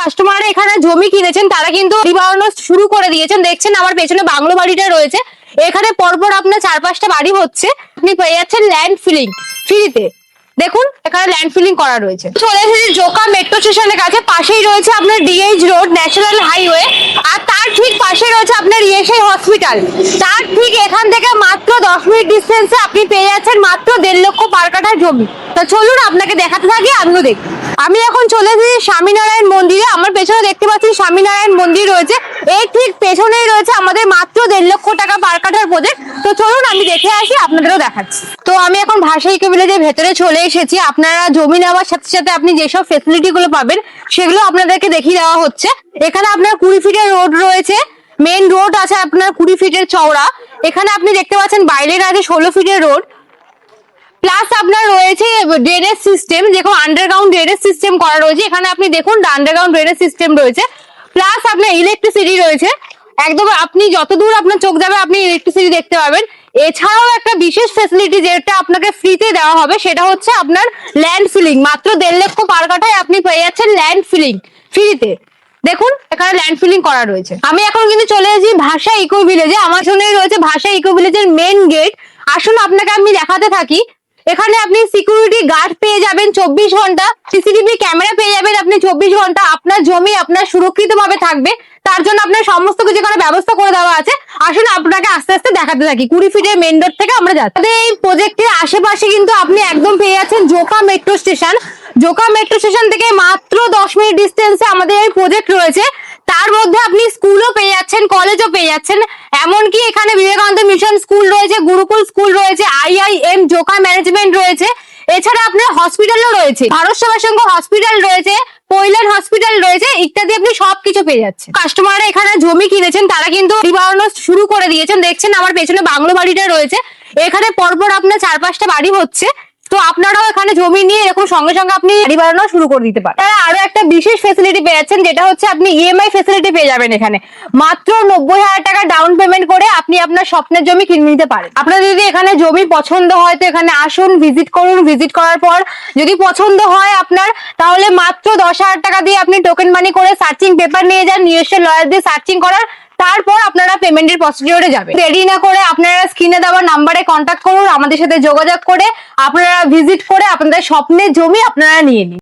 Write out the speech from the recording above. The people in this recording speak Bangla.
কাস্টমাররা এখানে জমি কিনেছেন তারা কিন্তু বাড়ি বানানো শুরু করে দিয়েছেন। দেখছেন আমার পেছনে বাংলো বাড়িটা রয়েছে, এখানে পরপর আপনার 4-5টা বাড়ি হচ্ছে, আপনি পেয়ে যাচ্ছেন ল্যান্ড ফিলিং ফ্রিতে। দেখুন এখানে ল্যান্ড ফিলিং করা রয়েছে। চলে এসেছি জোকা মেট্রো স্টেশনের কাছে, পাশেই রয়েছে আপনার ডিএইচ রোড ন্যাশনাল হাইওয়ে, আর তার ঠিক পাশে রয়েছে আপনার ইএসআই হসপিটাল। তার ঠিক এখান থেকে মাত্র 10 মিনিট ডিস্টেন্সে আপনি পেয়ে যাচ্ছেন মাত্র 1.5 লক্ষ পার কাঠা জমি। তা চলুন আপনাকে দেখাতে থাকি, আমিও দেখি। আমি এখন চলে এসেছি স্বামীনারায়ণ মন্দিরে। আমার পেছনে দেখতে পাচ্ছি স্বামীনারায়ণ মন্দির রয়েছে, এর ঠিক পেছনেই রয়েছে আমাদের মাত্র 1.5 লক্ষ টাকা পার কাঠার প্রজেক্ট। তো চলুন আমি দেখে আসি, আপনাদেরও দেখাচ্ছি। তো আমি এখন ভাষা ইকো ভিলেজের ভেতরে চলে এসেছি। আপনারা জমি নেওয়ার সাথে সাথে আপনি যেসব ফেসিলিটি গুলো পাবেন সেগুলো আপনাদেরকে দেখিয়ে দেওয়া হচ্ছে। এখানে আপনার 20 ফিটের রোড রয়েছে, মেন রোড আছে আপনার 20 ফিটের চওড়া। এখানে আপনি দেখতে পাচ্ছেন বাইরের আছে 16 ফিটের রোড, প্লাস আপনার রয়েছে ড্রেনেজ সিস্টেম, দেখুন আন্ডারগ্রাউন্ড ড্রেনেজ সিস্টেম করা রয়েছে। এখানে আপনি দেখুন আন্ডারগ্রাউন্ড ড্রেনেজ সিস্টেম রয়েছে, প্লাস আপনার ইলেকট্রিসিটি রয়েছে। একদম আপনি যতদূর আপনার চোখ যাবে আপনি ইলেকট্রিসিটি দেখতে পাবেন। এছাড়াও একটা বিশেষ ফ্যাসিলিটি যেটা আপনাকে ফ্রিতে দেওয়া হবে সেটা হচ্ছে আপনার ল্যান্ড ফিলিং। মাত্র 1.5 লক্ষ পার কাঠায় আপনি পেয়ে যাচ্ছেন ল্যান্ড ফিলিং ফ্রিতে। দেখুন এখানে ল্যান্ড ফিলিং করা রয়েছে। আমি এখন কিন্তু চলে এসেছি ভাষা ইকো ভিলেজে। আমার সঙ্গেই রয়েছে ভাষা ইকো ভিলেজের মেন গেট। আসুন আপনাকে আমি দেখাতে থাকি। এখানে আপনি সিকিউরিটি গার্ড পেয়ে যাবেন 24 ঘন্টা, সিসিটিভি ক্যামেরা পেয়ে যাবেন আপনি 24 ঘন্টা। আপনার জমি আপনার সুরক্ষিত ভাবে থাকবে, তার জন্য আপনার সমস্ত কিছু এখানে ব্যবস্থা করে দেওয়া আছে। আসুন আপনাকে আস্তে আস্তে দেখাতে থাকি। 20 ফিটের মেন রোড থেকে আমরা যাচ্ছি। এই প্রজেক্টের আশেপাশে কিন্তু আপনি একদম পেয়ে যাচ্ছেন Joka metro station. Joka metro station থেকে মাত্র 10 মিনিট ডিস্টেন্সে আমাদের এই প্রজেক্ট রয়েছে। তার মধ্যে আপনি স্কুলও পেয়ে যাচ্ছেন, কলেজও পেয়ে যাচ্ছেন। এমনকি এখানে বিবেকানন্দ মিশন স্কুল রয়েছে, গুরুকুল স্কুল রয়েছে, আইআইএম জোকা ম্যানেজমেন্ট রয়েছে। এছাড়া আপনার হসপিটালও রয়েছে, ভারত সেবা সংঘ হসপিটাল রয়েছে, পৈলান হসপিটাল রয়েছে ইত্যাদি। আপনি সবকিছু পেয়ে যাচ্ছেন। কাস্টমাররা এখানে জমি কিনেছেন তারা কিন্তু বাড়ি বানানো শুরু করে দিয়েছেন। দেখছেন আমার পেছনে বাংলো বাড়িটা রয়েছে, এখানে পরপর আপনার 4-5টা বাড়ি হচ্ছে। তো আপনারাও এখানে জমি নিয়ে এরকম সঙ্গে সঙ্গে আপনি বাড়ি বানানো শুরু করে দিতে পারেন। তারা আরো একটা বিশেষ ফেসিলিটি পেয়ে যাচ্ছেন, যেটা হচ্ছে আপনি ইএমআই ফেসিলিটি পেয়ে যাবেন। এখানে মাত্র 90,000 টাকা ডাউন পেমেন্ট করে আপনি আপনার স্বপ্নের জমি কিনে নিতে পারেন। আপনার যদি এখানে জমি পছন্দ হয় তো এখানে আসুন, ভিজিট করুন। ভিজিট করার পর যদি পছন্দ হয় আপনার, তাহলে মাত্র 10,000 টাকা দিয়ে আপনি টোকেন মানি করে সার্চিং পেপার নিয়ে যান, নিজস্ব লয়ার দিয়ে সার্চিং করার। তারপর আপনারা পেমেন্টের প্রসিডিওরে যাবেন। দেরি না করে আপনারা স্ক্রিনে দেওয়া নাম্বারে কন্ট্যাক্ট করুন, আমাদের সাথে যোগাযোগ করে আপনারা ভিজিট করে আপনাদের স্বপ্নের জমি আপনারা নিয়ে নিন।